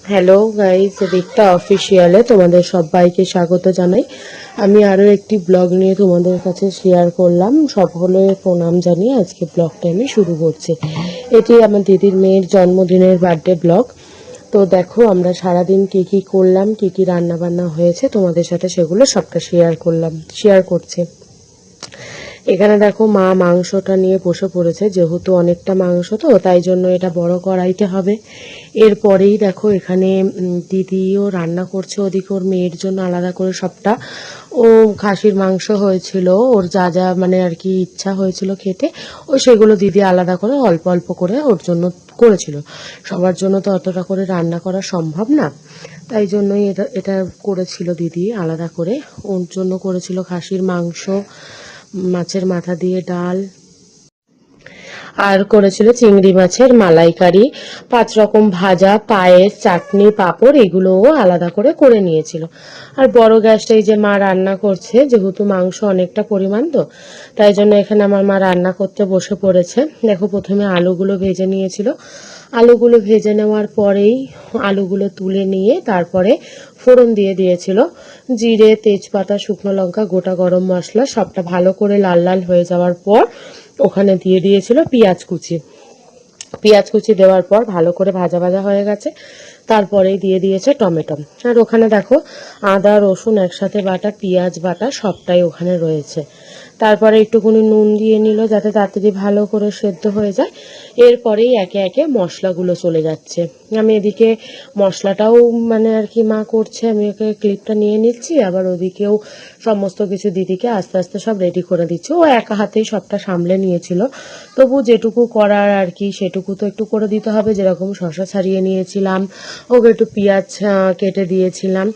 Hello guys, Rikta অফিসিয়ালে তোমাদের সবাইকে স্বাগত জানাই। আমি আরও একটি ব্লগ নিয়ে তোমাদের কাছে শেয়ার করলাম। সকলে প্রণাম জানিয়ে আজকে ব্লগটা আমি শুরু করছি। এটি আমার দিদির মেয়ের জন্মদিনের বার্থডে ব্লগ। তো দেখো আমরা সারাদিন কি কি করলাম, কি কি রান্না বান্না হয়েছে তোমাদের সাথে সেগুলো সবটা শেয়ার করছি। এখানে দেখো মা মাংসটা নিয়ে বসে পড়েছে, যেহেতু অনেকটা মাংস তো তাই জন্য এটা বড় কড়াইতে হবে। এরপরেই দেখো এখানে দিদিও রান্না করছে, ওদিকে ওর মেয়ের জন্য আলাদা করে সবটা। ও খাসির মাংস হয়েছিল, ওর যা যা মানে আর কি ইচ্ছা হয়েছিল খেতে, ও সেগুলো দিদি আলাদা করে অল্প অল্প করে ওর জন্য করেছিল। সবার জন্য তো অতটা করে রান্না করা সম্ভব না, তাই জন্যই এটা এটা করেছিল দিদি আলাদা করে। ওর জন্য করেছিল খাসির মাংস, মাছের মাথা দিয়ে ডাল, আর করেছিল চিংড়ি মাছের মালাইকারি, 5 রকম ভাজা, পায়েস, চাটনি, পাঁপড়, এগুলোও আলাদা করে করে নিয়েছিল। আর বড় গ্যাসটা এই যে মা রান্না করছে, যেহেতু মাংস অনেকটা পরিমাণ তো তাই জন্য এখানে আমার মা রান্না করতে বসে পড়েছে। দেখো প্রথমে আলুগুলো ভেজে নিয়েছিল, আলুগুলো ভেজে নেওয়ার পরেই আলুগুলো তুলে নিয়ে তারপরে ফোড়ন দিয়ে দিয়েছিল। জিরে, তেজপাতা, শুকনো লঙ্কা, গোটা গরম মশলা সবটা ভালো করে লাল লাল হয়ে যাওয়ার পর ওখানে দিয়ে দিয়েছিল পেঁয়াজ কুচি। পেঁয়াজ কুচি দেওয়ার পর ভালো করে ভাজা ভাজা হয়ে গেছে, তারপরেই দিয়ে দিয়েছে টমেটো। আর ওখানে দেখো আদা রসুন একসাথে বাটা, পেঁয়াজ বাটা সবটাই ওখানে রয়েছে। তারপরে একটুখানি নুন দিয়ে নিল যাতে তাড়াতাড়ি ভালো করে সেদ্ধ হয়ে যায়। এরপরেই একে একে মশলাগুলো চলে যাচ্ছে। আমি এদিকে মশলাটাও মানে আর কি মা করছে, আমি ওকে ক্লিপটা নিয়ে নিচ্ছি, আবার ওদিকেও সমস্ত কিছু দিদিকে আস্তে আস্তে সব রেডি করে দিচ্ছে। ও একা হাতেই সবটা সামলে নিয়েছিল, তবু যেটুকু করার আর কি সেটুকু তো একটু করে দিতে হবে। যেরকম শসা ছাড়িয়ে নিয়েছিলাম, ওকে একটু পেঁয়াজ কেটে দিয়েছিলাম,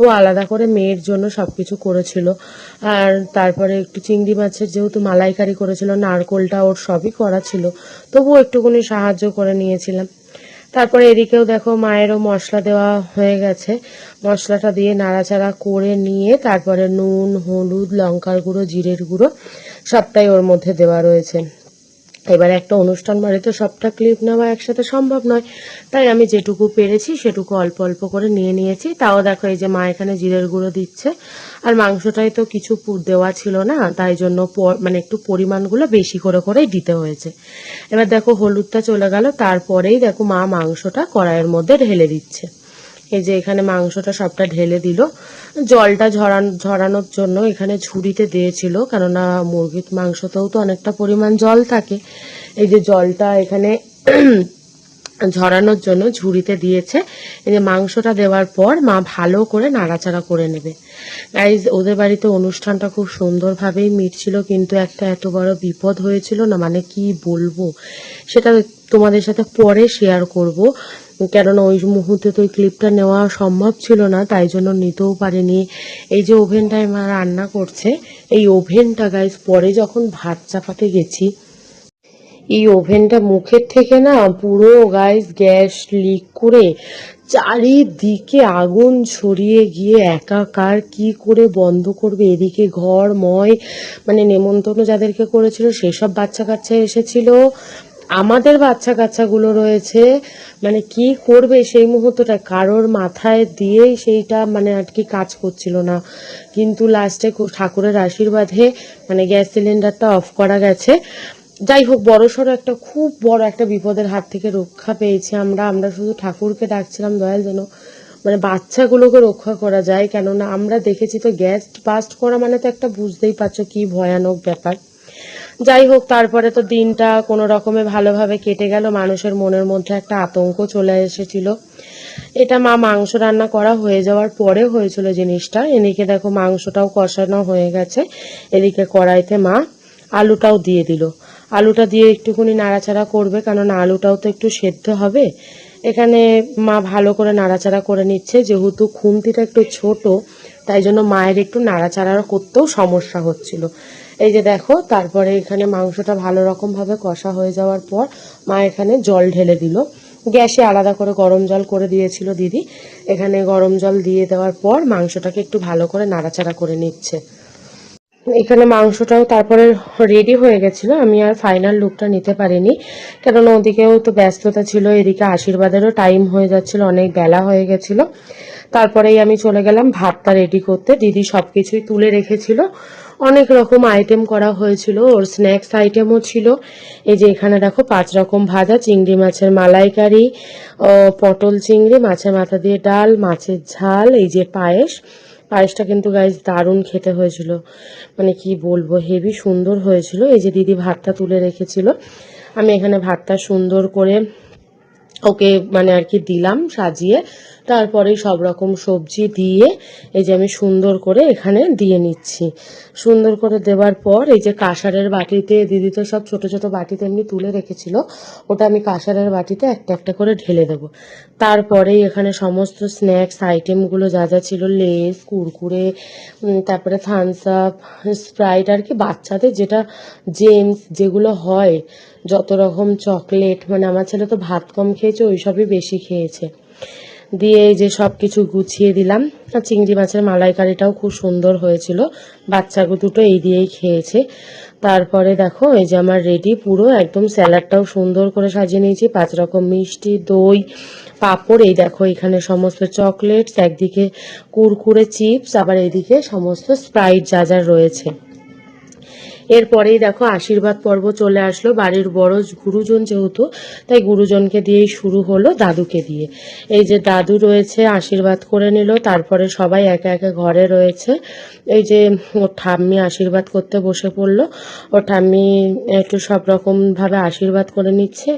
ও আলাদা করে মেয়ের জন্য সবকিছু করেছিল। আর তারপরে একটু চিংড়ি মাছের যেহেতু মালাইকারি করেছিল, নারকোলটা ওর সবই করা ছিল, তবুও একটুখানি সাহায্য করে নিয়েছিলাম। তারপরে এদিকেও দেখো মায়েরও মশলা দেওয়া হয়ে গেছে, মশলাটা দিয়ে নাড়াচাড়া করে নিয়ে তারপরে নুন, হলুদ, লঙ্কার গুঁড়ো, জিরের গুঁড়ো সবটাই ওর মধ্যে দেওয়া রয়েছে। এবার একটা অনুষ্ঠান বাড়িতে সবটা ক্লিপ নেওয়া একসাথে সম্ভব নয়, তাই আমি যেটুকু পেরেছি সেটুকু অল্প অল্প করে নিয়ে নিয়েছি। তাও দেখো এই যে মা এখানে জিরের গুঁড়ো দিচ্ছে, আর মাংসটাই তো কিছু পুর দেওয়া ছিল না, তাই জন্য মানে একটু পরিমাণগুলো বেশি করে করেই দিতে হয়েছে। এবার দেখো হলুদটা চলে গেল, তারপরেই দেখো মা মাংসটা কড়াইয়ের মধ্যে ঢেলে দিচ্ছে। এই যে এখানে মাংসটা সবটা ঢেলে দিল। জলটা ঝরানোর জন্য এখানে ঝুড়িতে দিয়েছিল, কেননা মুরগির মাংসতেও তো অনেকটা পরিমাণ জল থাকে। এই যে জলটা এখানে ঝরানোর জন্য ঝুড়িতে দিয়েছে। এই যে মাংসটা দেওয়ার পর মা ভালো করে নাড়াচাড়া করে নেবে। গাইজ ওদের বাড়িতে অনুষ্ঠানটা খুব সুন্দরভাবেই মিটছিল, কিন্তু একটা এত বড় বিপদ হয়েছিল না, মানে কি বলবো সেটা তোমাদের সাথে পরে শেয়ার করব, কেননা ওই মুহূর্তে তো ওই ক্লিপটা নেওয়া সম্ভব ছিল না, তাই জন্য নিতেও পারিনি। এই যে ওভেনটায় মা রান্না করছে, এই ওভেনটা গাইজ পরে যখন ভাত চাপাতে গেছি, এই ওভেনটা মুখের থেকে না পুরো গাইজ গ্যাস লিক করে চারিদিকে আগুন ছড়িয়ে গিয়ে একাকার, কি করে বন্ধ করবে। এদিকে ঘর ময়, মানে নেমন্তন্ন যাদেরকে করেছিল সেসব বাচ্চা কাচ্চা এসেছিল, আমাদের বাচ্চা কাচ্চাগুলো রয়েছে, মানে কি করবে সেই মুহূর্তটা কারোর মাথায় দিয়েই সেইটা মানে আর কি কাজ করছিল না। কিন্তু লাস্টে ঠাকুরের আশীর্বাদে মানে গ্যাস সিলিন্ডারটা অফ করা গেছে। যাই হোক, বড়সড় একটা খুব বড় একটা বিপদের হাত থেকে রক্ষা পেয়েছি আমরা। আমরা শুধু ঠাকুরকে ডাকছিলাম দয়াল যেন মানে বাচ্চাগুলোকে রক্ষা করা যায়, কেননা আমরা দেখেছি তো গ্যাস বাস্ট করা মানে তো একটা বুঝতেই পারছো কি ভয়ানক ব্যাপার। যাই হোক, তারপরে তো দিনটা কোনো রকমে ভালোভাবে কেটে গেল। মানুষের মনের মধ্যে একটা আতঙ্ক চলে এসেছিল। এটা মা মাংস রান্না করা হয়ে যাওয়ার পরে হয়েছিল জিনিসটা। এদিকে দেখো মাংসটাও কষানো হয়ে গেছে, এদিকে কড়াইতে মা আলুটাও দিয়ে দিল। আলুটা দিয়ে একটুখানি নাড়াচাড়া করবে, কারণ আলুটাও তো একটু সেদ্ধ হবে। এখানে মা ভালো করে নাড়াচাড়া করে নিচ্ছে, যেহেতু খুন্তিটা একটু ছোট তাই জন্য মায়ের একটু নাড়াচাড়া করতেও সমস্যা হচ্ছিল। এই যে দেখো তারপরে এখানে মাংসটা ভালো রকম ভাবে কষা হয়ে যাওয়ার পর মা এখানে জল ঢেলে দিল। গ্যাসে আলাদা করে গরম জল করে দিয়েছিল দিদি, এখানে গরম জল দিয়ে দেওয়ার পর মাংসটাকে একটু ভালো করে নাড়াচাড়া করে নিচ্ছে। এখানে মাংসটাও তারপরে রেডি হয়ে গেছিলো, আমি আর ফাইনাল লুকটা নিতে পারিনি, কেননা ওদিকেও তো ব্যস্ততা ছিল, এদিকে আশীর্বাদেরও টাইম হয়ে যাচ্ছিল, অনেক বেলা হয়ে গেছিলো। তারপরেই আমি চলে গেলাম ভাতটা রেডি করতে। দিদি সবকিছুই তুলে রেখেছিল, অনেক রকম আইটেম করা হয়েছিল, ওর স্ন্যাক্স আইটেমও ছিল। এই যে এখানে দেখো 5 রকম ভাজা, চিংড়ি মাছের মালাইকারি, পটল চিংড়ি, মাছের মাথা দিয়ে ডাল, মাছের ঝাল, এই যে পায়েস। পায়েসটা কিন্তু গাইস দারুণ খেতে হয়েছিল, মানে কি বলবো, হেভি সুন্দর হয়েছিল। এই যে দিদি ভাতটা তুলে রেখেছিল, আমি এখানে ভাতটা সুন্দর করে ওকে মানে আর কি দিলাম সাজিয়ে। তারপরে সব রকম সবজি দিয়ে এই যে আমি সুন্দর করে এখানে দিয়ে নিচ্ছি। সুন্দর করে দেওয়ার পর এই যে কাঁসারের বাটিতে, দিদি তো সব ছোট ছোট বাটিতে এমনি তুলে রেখেছিল, ওটা আমি কাঁসারের বাটিতে একটা একটা করে ঢেলে দেবো। তারপরেই এখানে সমস্ত স্ন্যাক্স আইটেমগুলো যা যা ছিল, লেস, কুরকুরে, তারপরে থামস আপ, স্প্রাইট, আর কি বাচ্চাদের যেটা জেমস যেগুলো হয়, যত রকম চকলেট, মানে আমার ছেলে তো ভাত কম খেয়েছে, ওই সবই বেশি খেয়েছে। দিয়ে এই যে সব কিছু গুছিয়ে দিলাম। আর চিংড়ি মাছের মালাইকারিটাও খুব সুন্দর হয়েছিল, বাচ্চাগুলো দুটো এই দিয়েই খেয়েছে। তারপরে দেখো এই যে আমার রেডি পুরো একদম, স্যালাডটাও সুন্দর করে সাজিয়ে নিয়েছি, 5 রকম মিষ্টি, দই, পাঁপড়, এই দেখো এখানে সমস্ত চকলেটস, একদিকে কুরকুরে, চিপস, আবার এইদিকে সমস্ত স্প্রাইট যা যা রয়েছে। এরপরেই দেখো আশীর্বাদ পর্ব চলে আসলো, বাড়ির বড় গুরুজন যেহেতু, তাই গুরুজনকে দিয়েই শুরু হলো, দাদুকে দিয়ে। এই যে দাদু রয়েছে, আশীর্বাদ করে নিল, তারপরে সবাই একে একে ঘরে রয়েছে। এই যে ওর ঠাম্মি আশীর্বাদ করতে বসে পড়লো, ওর ঠাম্মি একটু সব রকম ভাবে আশীর্বাদ করে নিচ্ছে।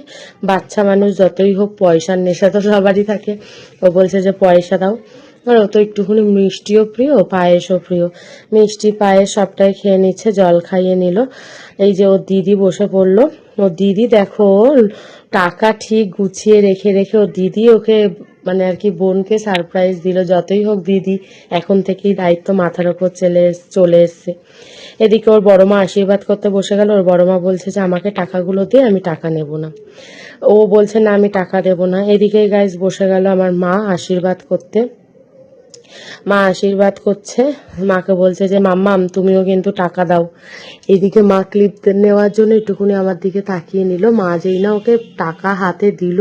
বাচ্চা মানুষ যতই হোক, পয়সার নেশা তো সবারই থাকে, ও বলছে যে পয়সা দাও। আর ও তো একটুখানি মিষ্টিও প্রিয়, পায়েসও প্রিয়, মিষ্টি পায়েস সবটাই খেয়ে নিচ্ছে, জল খাইয়ে নিল। এই যে ওর দিদি বসে পড়লো, ওর দিদি দেখো টাকা ঠিক গুছিয়ে রেখে রেখে ওর দিদি ওকে মানে আর কি বোনকে সারপ্রাইজ দিল। যতই হোক দিদি এখন থেকেই দায়িত্ব মাথার ওপর চলে এসছে। এদিকে ওর বড় মা আশীর্বাদ করতে বসে গেল, ওর বড় মা বলছে যে আমাকে টাকাগুলো দিয়ে, আমি টাকা নেব না। ও বলছে না আমি টাকা দেব না। এদিকে গাইস বসে গেল আমার মা আশীর্বাদ করতে। মা আশীর্বাদ করছে, মাকে বলছে যে মাম্মাম তুমিও কিন্তু টাকা দাও। এদিকে মা ক্লিপ নেওয়ার জন্য একটুকুনি আমার দিকে তাকিয়ে নিল। মা যেই না ওকে টাকা হাতে দিল,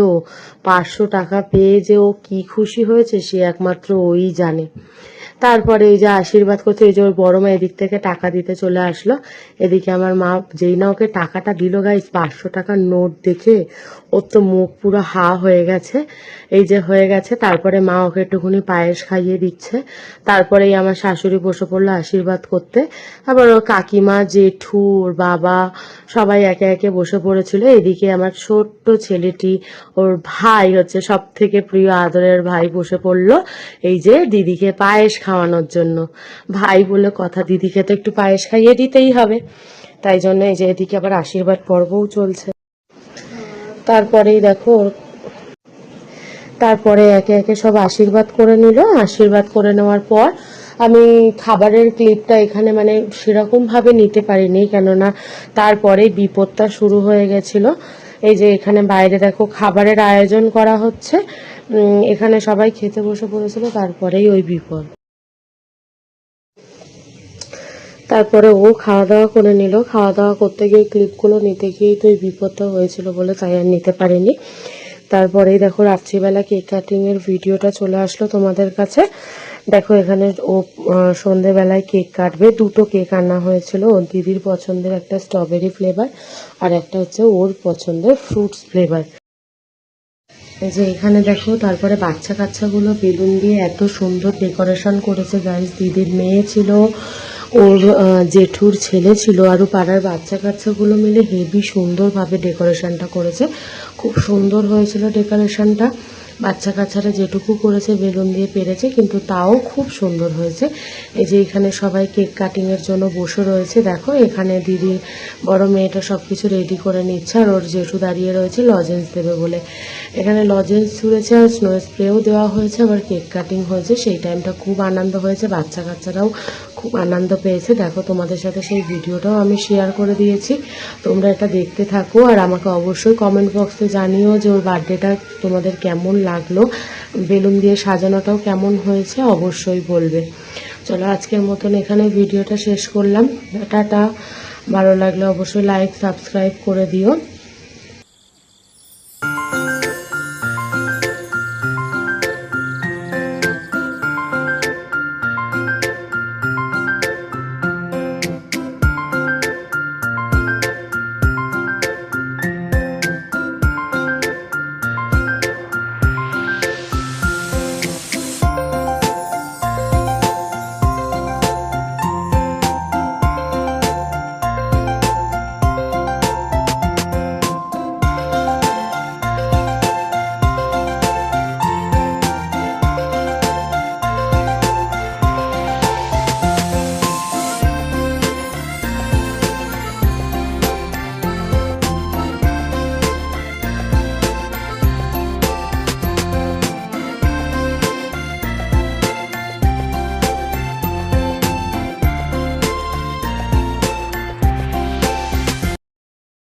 500 টাকা পেয়ে যে ও কি খুশি হয়েছে সে একমাত্র ওই জানে। তারপরে এই যে আশীর্বাদ করছে, এই যে ওর বড় মা এদিক থেকে টাকা দিতে চলে আসলো। এদিকে আমার মা যেই না ওকে টাকাটা দিল গাইস, 500 টাকার নোট দেখে ওর তো মুখ পুরো হা হয়ে গেছে। এই যে হয়ে গেছে, তারপরে মা ওকে একটুখানি পায়েস খাইয়ে দিচ্ছে। তারপরেই আমার শাশুড়ি বসে পড়লো আশীর্বাদ করতে। আবার ওর কাকিমা, জেঠু, ওর বাবা সবাই একে একে বসে পড়েছিল। এদিকে আমার ছোট্ট ছেলেটি, ওর ভাই হচ্ছে সব থেকে প্রিয় আদরের ভাই, বসে পড়লো এই যে দিদিকে পায়েস খাওয়ানোর জন্য। ভাই বলে কথা, দিদিকে তো একটু পায়েস খাইয়ে দিতেই হবে, তাই জন্য এই যে এদিকে আবার আশীর্বাদ পর্বও চলছে। তারপরেই দেখো তারপরে একে একে সব আশীর্বাদ করে নিল। আশীর্বাদ করে নেওয়ার পর আমি খাবারের ক্লিপটা এখানে মানে সেরকম ভাবে নিতে পারিনি, কেননা তারপরে বিপদটা শুরু হয়ে গেছিল। এই যে এখানে বাইরে দেখো খাবারের আয়োজন করা হচ্ছে, এখানে সবাই খেতে বসে পড়েছিল, তারপরেই ওই বিপদ। তারপরে ও খাওয়া দাওয়া করে নিল, খাওয়া দাওয়া করতে গিয়ে ক্লিপগুলো নিতে গিয়েই তো এই বিপদটা হয়েছিল বলে তাই আর নিতে পারিনি। তারপরেই দেখো রাত্রিবেলা কেক কাটিং এর ভিডিওটা চলে আসলো তোমাদের কাছে। দেখো এখানে ও সন্ধেবেলায় কেক কাটবে, 2টো কেক আনা হয়েছিল, ওর দিদির পছন্দের একটা স্ট্রবেরি ফ্লেভার আর একটা হচ্ছে ওর পছন্দের ফ্রুটস ফ্লেভার। এই যে এখানে দেখো তারপরে বাচ্চা কাচ্চাগুলো বেলুন দিয়ে এত সুন্দর ডেকোরেশন করেছে গাইস। দিদির মেয়ে ছিল, ওর জেঠুর ছেলে ছিল, আরও পাড়ার বাচ্চা কাচ্চাগুলো মিলে হেভি সুন্দরভাবে ডেকোরেশনটা করেছে, খুব সুন্দর হয়েছিল ডেকোরেশনটা। বাচ্চা কাচ্চারা যেটুকু করেছে বেলুন দিয়ে পেরেছে, কিন্তু তাও খুব সুন্দর হয়েছে। এই যে এখানে সবাই কেক কাটিংয়ের জন্য বসে রয়েছে। দেখো এখানে দিদির বড় মেয়েটা সব কিছু রেডি করে নিচ্ছে, আর ওর জেঠু দাঁড়িয়ে রয়েছে লজেন্স দেবে বলে। এখানে লজেন্স ছুঁড়েছে আর স্নো স্প্রেও দেওয়া হয়েছে, আবার কেক কাটিং হয়েছে। সেই টাইমটা খুব আনন্দ হয়েছে, বাচ্চা কাচ্চারাও খুব আনন্দ পেয়েছে। দেখো তোমাদের সাথে সেই ভিডিওটাও আমি শেয়ার করে দিয়েছি, তোমরা এটা দেখতে থাকো। আর আমাকে অবশ্যই কমেন্ট বক্সে জানিও যে ওর বার্থডেটা তোমাদের কেমন লাগে। লাগলো, বেলুন দিয়ে সাজানোটাও কেমন হয়েছে অবশ্যই বলবে। চলো আজকের মতন এখানে ভিডিওটা শেষ করলাম। টাটা। ভালো লাগলে অবশ্যই লাইক সাবস্ক্রাইব করে দিও।